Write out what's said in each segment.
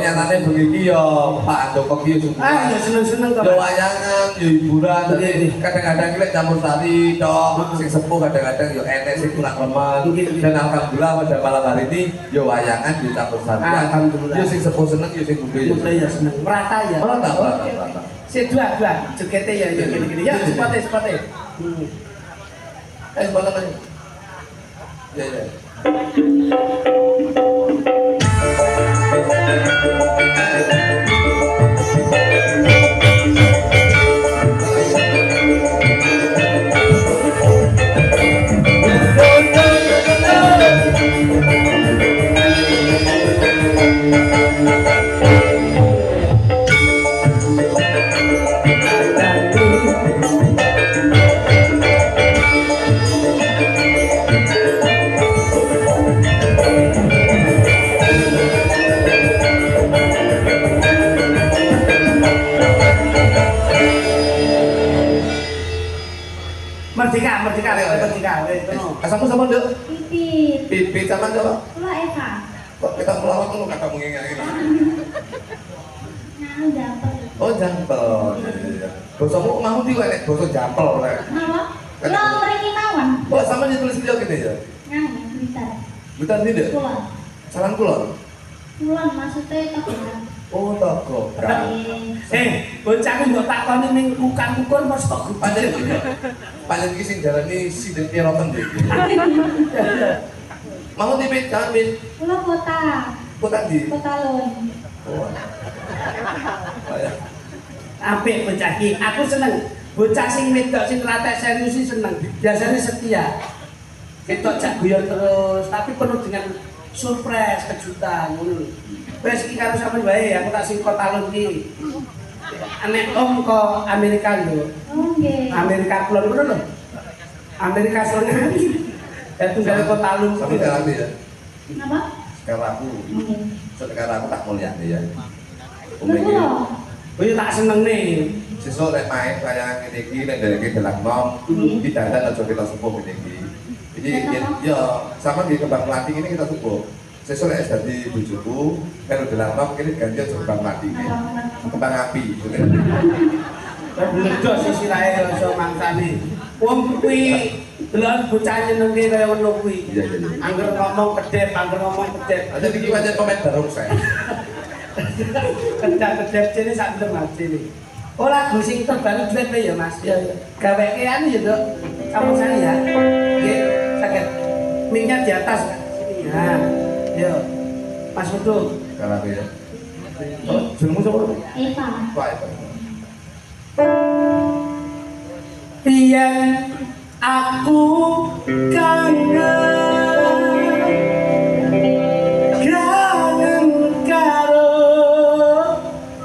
Nyatane begini ya Pak Joko ki yo ya seneng-seneng kok. Yo wayangan, yo hiburan, kadang-kadang lek campur sari tok, sing sepuh kadang-kadang yo enek sing kurang lemah. Dan alhamdulillah pada malam hari ini yo wayangan yo campur sari. Alhamdulillah. Yo sing sepuh seneng yo sing muda yo. Muda ya seneng. Merata ya. Merata. Si dua jogete ya gini-gini. Ya sepote. Sepote aja. Ya. Merdeka. Asalmu sama Nduk? Pipit sama Nduk? Kula Eva. Kok kita melawat lu kata mengingat ini? Nah, jampel. Oh, jampel. Iya. Bosomu mau di nek boso jampel rek. Napa? Kula mriki mawon. Oh, sama ditulis video gini ya? Ngene, blitar. Bukan tidak? Kulon. Salam kulon. Kulon maksudnya tekan. Oh, toko. Bocah ku mbok takoni ning kukan-kukur mos kok Panjen iki sing jarane sidet roten iki. Mau dipit jangan pit. Kula kota. Kota di. Kota Lon. Oh. Apik bocah iki. Aku seneng. Bocah sing wedok sing ratek serius sih seneng. Biasanya setia. Ketok jak guyon terus, tapi penuh dengan surprise, kejutan ngono. Wes iki karo sampean wae, aku tak sing Kota Lon iki. Anek om ke Amerika lho. Oh nggih. Amerika Kulon ngono lho. Amerika Selatan. Dan tunggal Kota Lon Sampai sekarang ya. Napa? Sekarang aku. Sekarang aku tak mulia ya. Lho. Oh iya tak seneng nih. Sesuk nek main kaya ngene iki nek dereke delak nom, didandan aja kita sepuh ngene iki. Jadi ya sama di Kembang Melati ini kita sepuh. Sesuk nek dadi bojoku, kalau delak nom kene ganti aja Kembang Melati iki. Kembang api. Bledos sisi rae iso mangsane. Wong kuwi delok bocah nyenengke kaya ngono kuwi. Iya. Angger ngomong kedep. Ada iki pancen pemain baru saya. Kedep jene sak delem nih. Oh lagu sing terbaru duet ya Mas. Iya. Gaweke anu ya, Dok. Kamu sana ya. Nggih, saged. Mic-nya di atas kan. Sini. Nah. Yo. Mas Putu. Kalau ya. Oh, jenengmu sapa? Eva. Pak Eva. Yen aku kangen karo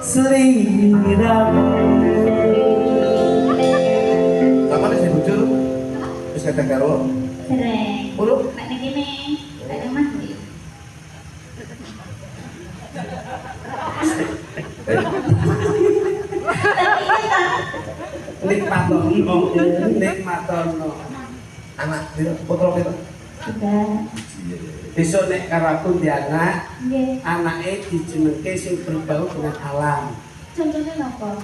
sliramu. Sama nih bujur. Wis kadang karo. Dereng. Urut. Nek ning kene, nek nang Mas iki. Nikmatono. Anak dia putra kita. Sudah. Besok nek karo aku di anak, Nggih. anake dijenengke sing berbau dengan alam. Contohnya napa?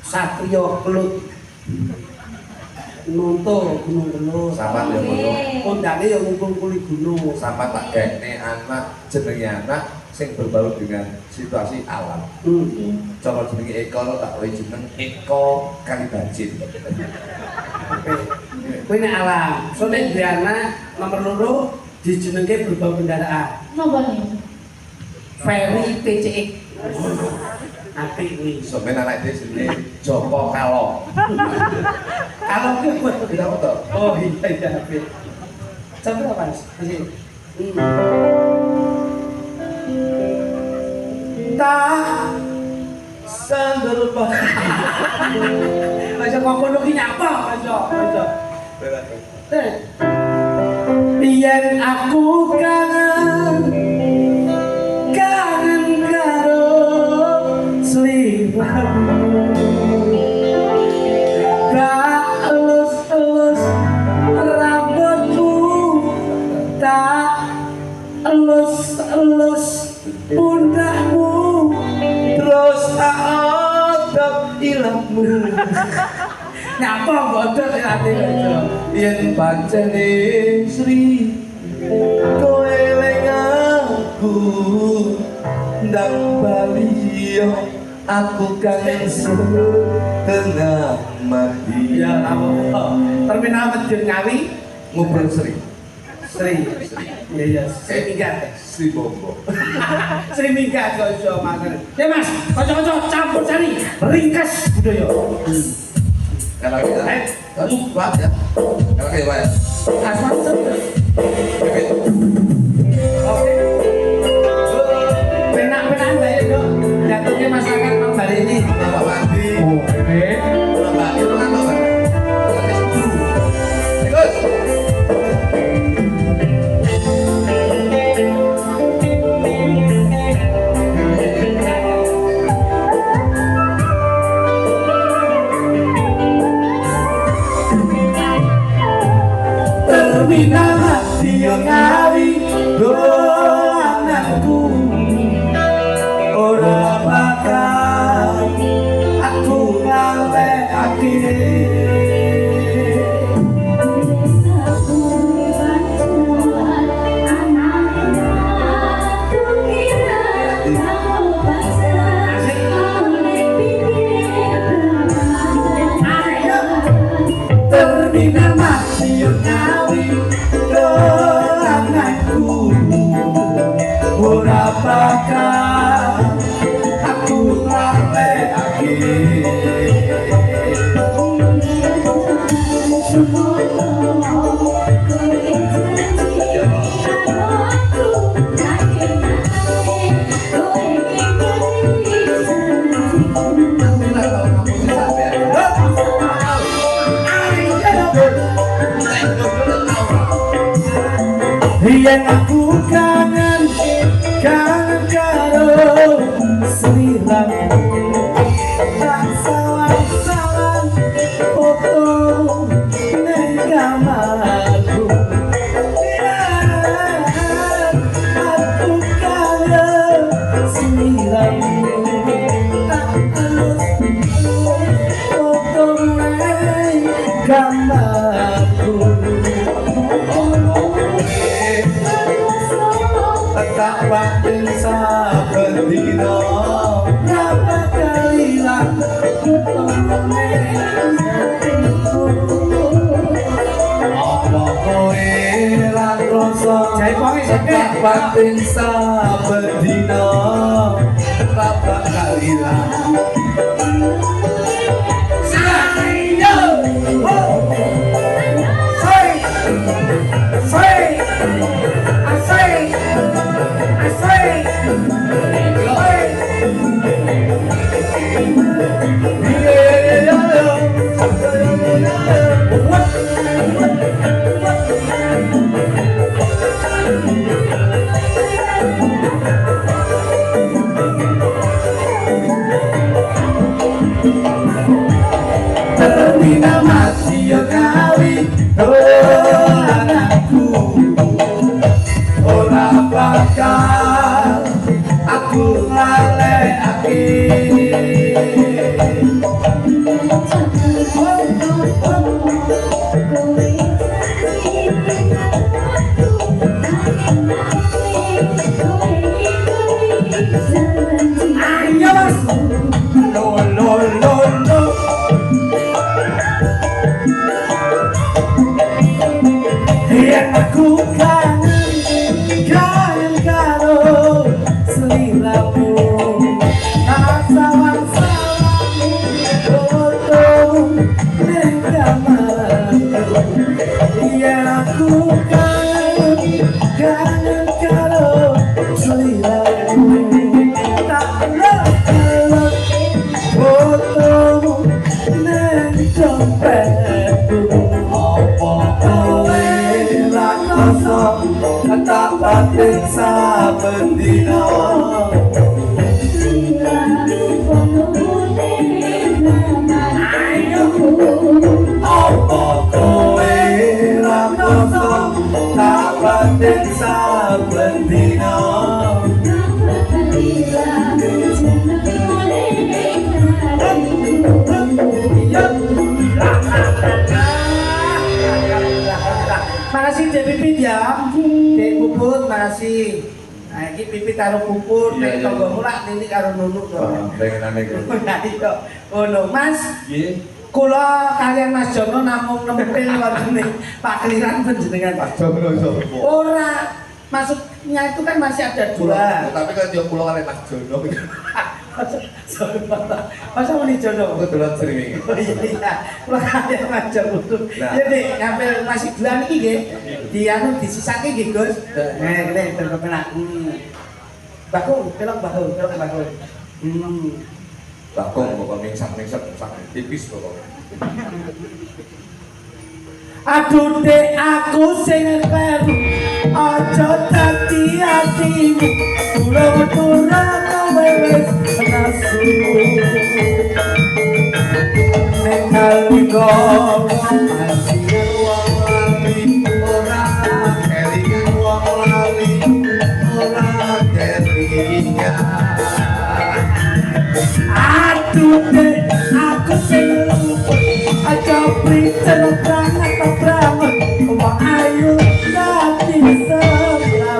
Satrio Kelut. Nunto Gunung Kelut. Sama ya ngono. Kondane ya ngumpul kuli gunung. Sama tak kene anak jenenge anak sing berbau dengan situasi alam. Coba jenenge Eko tak kowe jeneng Eko Kalibajin. Kuwi nek alam. So nek duwe anak nomor loro dijenengke berbau kendaraan. Napa nih? Ferry PCX. Apik kuwi. Sampeyan anak iki jenenge Joko Kalo. Kalau ki Tidak betul. oh iya apik. Sampai apa Mas? Di sini. Tak sanderba. Aja kok kono ki nyapa aja. Yen aku kangen karo sliramu tak elus-elus rambutmu tak elus-elus pundakmu terus tak odok ilmu nyapa bodot ati kok yen pancen Sri kowe eling aku ndang bali yo aku kangen setengah mati ya Allah terminal Medun Ngawi Ngobrol Sri. Sri iya iya Sri Minggat Sri Bombo. Sri Minggat kok makan ya Mas kocok-kocok campur sari ringkas budaya Kalau kita, kamu kuat ya. Kalau kayak apa ya? asal oke penak-penak lah ya dok jatuhnya masyarakat Bang Bari ini Bapak Mandi. oke Bapak Mandi itu kan apa? Terus. terminal hati yang ngawi anakku ora bakal aku ngalekake terminal hati yang ngawi anakku ora bakal aku ngalekake Yen aku kangen karo sliramu tak salah foto ning kamarku aku kangen sliramu tak elus foto ning kamarku tak batin saben dina ngapa kalilang apa kowe lan rasa tak batin saben dina ngapa kalilang terminal mati yo ngawi anakku ora bakal aku ngalekake ayo mas lo yen aku kangen karo sliramu batin saben dina. Apa kowe ra ngerti tak batin saben dina. Makasih Dek Pipit ya. Dek Puput makasih. Nah iki Pipit karo Puput nek tanggomu lak Nini karo Nunuk to. Pengenane iku. Nah iya. Ngono Mas. Nggih. Kula kalian Mas Jono namung nempel wonten ing pakliran panjenengan. Mas Jono iso. Ora, maksudnya itu kan masih ada dua. Tapi kan yo kula kali Mas Jono. Masa mau Jono? Kebetulan sering. Oh iya, kula kalian Mas Jono. Ya Dik, ngambil masih dua niki nggih. Dianu disisake nggih Gus. Ngene terkepenak. Bakung, pelok bakung. Bakung pokoknya ningsak tipis pokoknya. Aduh Dek aku sing kleru aja dadi atimu kula kowe wis nasu nek kalinggo masih wong lali ora kelingan wong lali ora kelingan. Aduh Dek aku sing aja princen banget banget wong ayu dadi sebrawo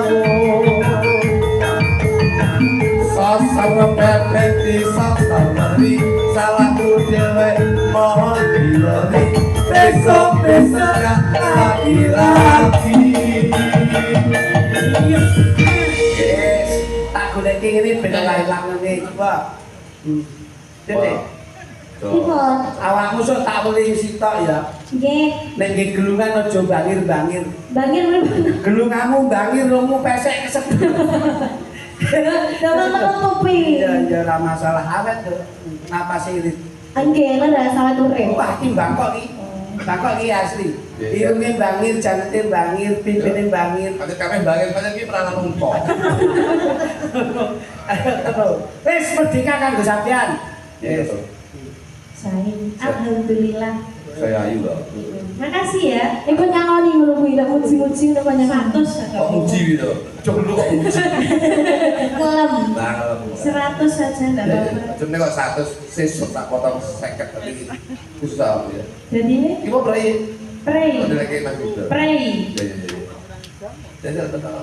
sosok pepet di sosok meri salahku dhewe mohon dilori besok gak lagi yes tak goleki ngene ben ora ilang ngene coba Dede Pipon. awakmu sok tak weling sitok ya. Nggih. Nek nggih gelungan aja bangir-bangir. Bangir mripun. Gelungamu bangir romu pesek kesedot. Dapat kopi. Iya ya ora masalah awet to. Napas irit. Nggih, lha sawet urip. Wah iki Bangkok iki. Bangkok iki asli. Irunge bangir, janete bangir, pimpine bangir. Nanti kami bangin pancen iki peranan umpok. Wis merdeka kan Gus Sapian. Yes. Saya alhamdulillah. Saya ayu loh. Makasih ya. Ikut nyangoni ngono kuwi tak muji-muji ngono banyak 100. Kok muji gitu? Coba kok muji. Kelem. Nah, 100 saja enggak apa-apa. cuma kok 100 sesuk tak potong 50 tapi susah ya. Jadi ini Iki mau beri. pray. Ada lagi Mas Budha. Pray. Ya. Jadi betul.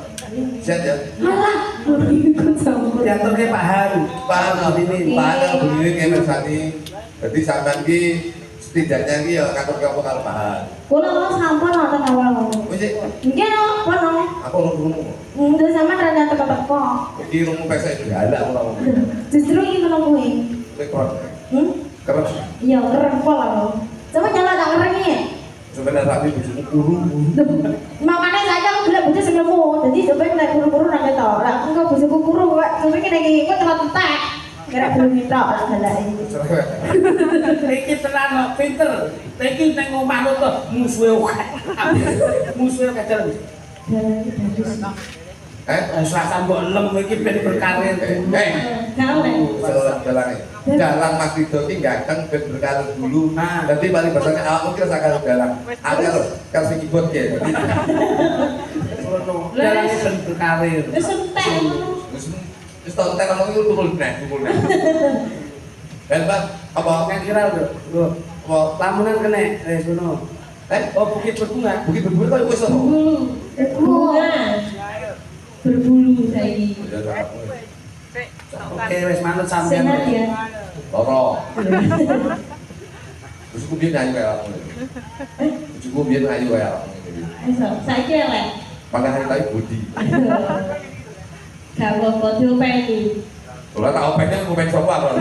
Sehat ya. Malah ikut campur. Diaturke Pak Haru. Paham ini, paham begini kayak misalnya. Jadi sampean ki setidaknya ki ya kantor kamu kalau paham. Kula mau sampun wonten awal. Wis Nggih no, kono. aku rumu. Udah sama rada teko-teko. Iki rumu pesek galak ora ngomong. Justru iki ngono kuwi. Rekor. Keren. Iya, keren pola lo. Coba nyala tak keren iki. Sebenarnya rapi bujumu kuru. Makanya saja aku bilang bojo sing lemu. Jadi sampeyan nek kuru-kuru nang ketok. Lah engko bojoku kuru kok sampe kene iki kok telat entek. Kira belum minta galak iki. Iki tenan kok pinter. Iki nang omah lu to musuhe akeh. Musuhe kadang. Galak iki bagus. Selasa mbok lem iki ben berkarir. Galak. Dalang Mas Rido ki ganteng ben berkarir dulu. Dadi paling bahasane awakmu kira sakal dalang. Akal kan sing keyboard ya. Dalange ben berkarir. Wis entek ngono. Wis tau tekan ngomong iku tukul neh. Ben Pak, apa Nek kira lho. apa Lamunan kene ngono. Oh bukit berbunga. bukit berburu kok wis ono. Bunga. Berbulu saiki. Oke wis manut sampean. Sehat ya. Loro. Terus ku biyen ayu kaya awakmu. Cukup biyen ayu kaya awakmu. Iso, saiki elek. Pada hari tadi budi. Gak apa-apa diopeni. Kalau tak opennya mau main sofa apa?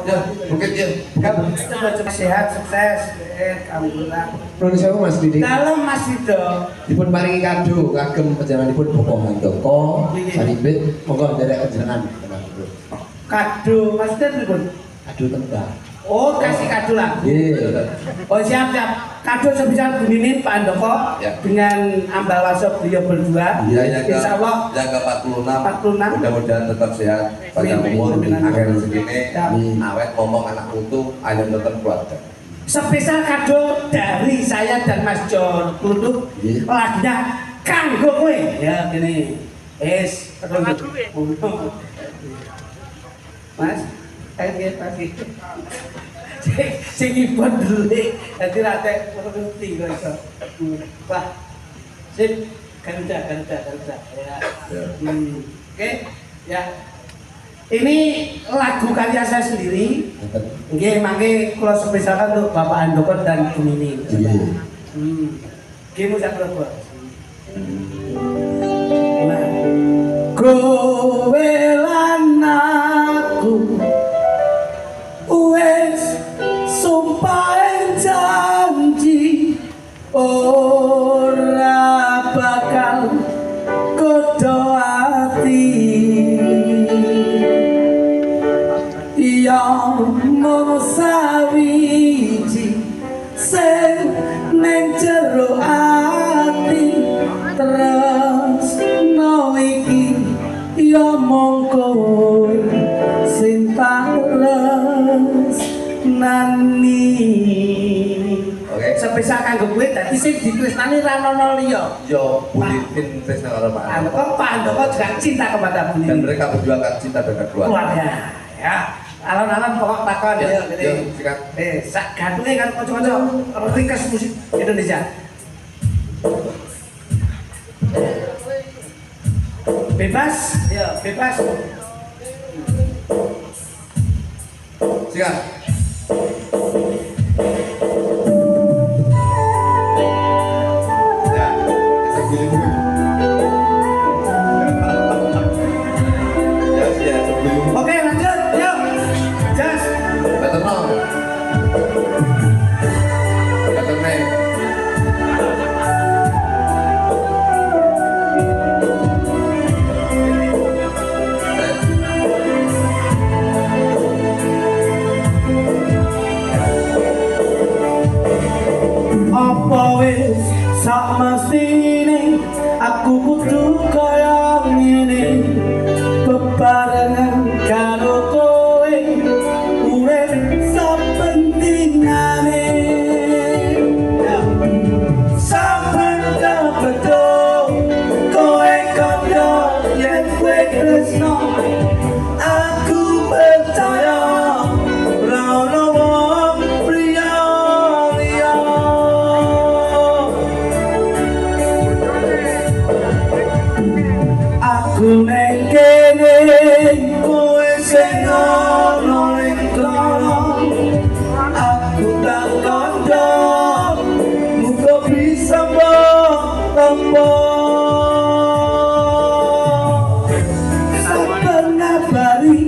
Ya, mungkin dia. Coba sehat, sukses. Alhamdulillah. Nuwun sewu Mas Didi. Dalam Mas Rido. Dipun paringi kado kagem panjenenganipun Bapak Handoko. Sanibit monggo nderek panjenengan. Kado Mas Rido pripun? Kado tembang. Oh, kasih kado lagu. Nggih. Oh siap. Kado sebesar begini Pak Andoko Ya. dengan ambal wasop beliau berdua. Iya, yang ke, Insya Allah yang ke 46. 46. Mudah-mudahan tetap sehat, panjang Amin. umur, Amin. akhir segini, Ya. awet ngomong anak utuh, ayam tetap keluarga. Spesial kado dari saya dan Mas John Kluduk. Iya. Lagunya kanggo kowe. Ya gini. Mas, ayo pagi. Sing ibon dulu dadi rate ngerti kok iso. Wah. Sip, kerja. Ya. Ya. Oke, ya. Ini lagu karya saya sendiri. Nggih, mangke kula spesialkan untuk Bapak Andoko dan Bu Nini. Nggih. Nggih, musak kula. Nah, kowe lan aku wes sumpah janji ora bakal kodo ati yang mau sawiji sing neng jero ati terus no iki ya mongko sing terus nani. Oke. Spesial kanggo kowe dadi sing ditresnani ra ono liya. Yo, Buditin Tresna karo Pak Andoko. Andoko Pak Andoko juga cinta kepada Bu Dan Nini. mereka berdua akan cinta dengan keluarga. Keluarga. Ya. Alon-alon pokok takon Ya, ya ya, gini. sikat. Sak gantunge kan kanca-kanca ringkas musik Indonesia. Bebas, ya bebas. Sikat. Ya, sebelum ya, ya, sebelum Oke lanjut, yuk. Jas. Betul no. Betul nih. Apa wis sak mestine aku kudu kaya ngene bebarengan karo kowe urip sapentingane sampeyan kebetul kowe kaya yen kowe tresno aku percaya ra ono wong priya liya. Aku neng kene kowe sing ono ning kono aku tak kandha muga bisa tempo saben ngabari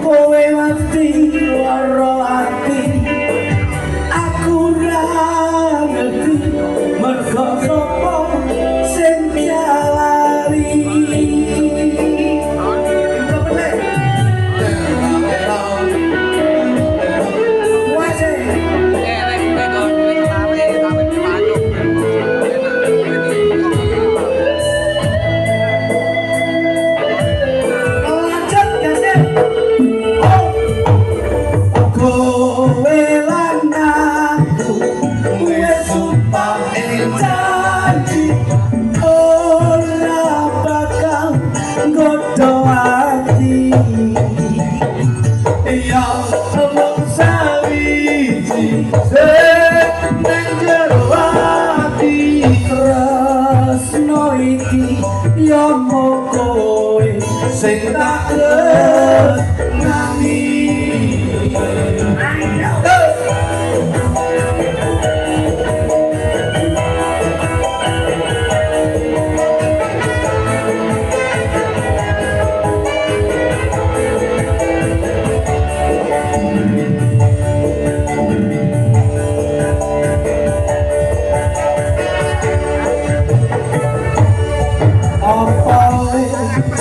kowe mati lara ati aku ra ngerti mergo sapa sing lari. Sing tak nani.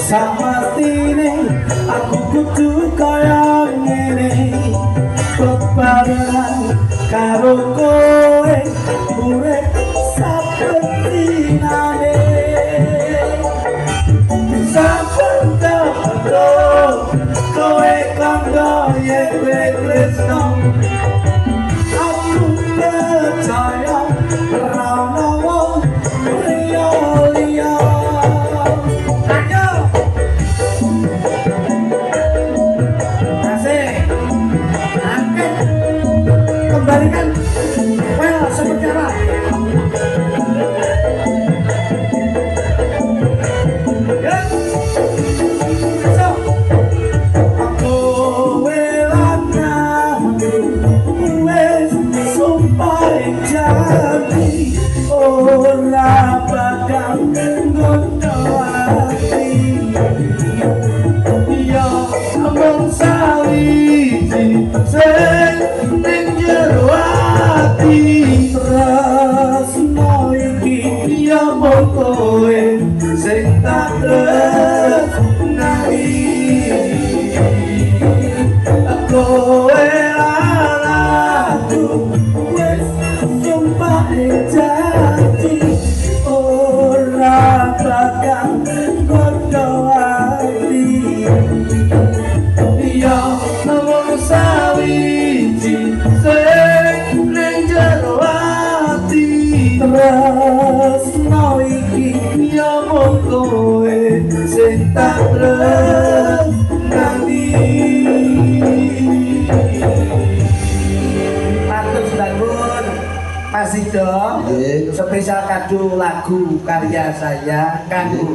Samatine aku kudu kaya ngene bareng karo kowe urip saben dinane saben ketemu kowe kanggo yen tresno aku percaya rana wong liya-liya ayo asik angkat kembalikan well seperti apa ya so aku welana wes sumpah jadi ora bakal ngono ati ya among sawiji sing ning jero ati tresno iki ya mung kowe sing tak tresnani kowe aku wis sumpah janji ora bakal ngono ati ya namung sawiji sing ning jero ati tresno iki ya mung kowe sing tak tresnani Matur Sudangun Mas Ido Nggih. spesial kado lagu karya saya kanggo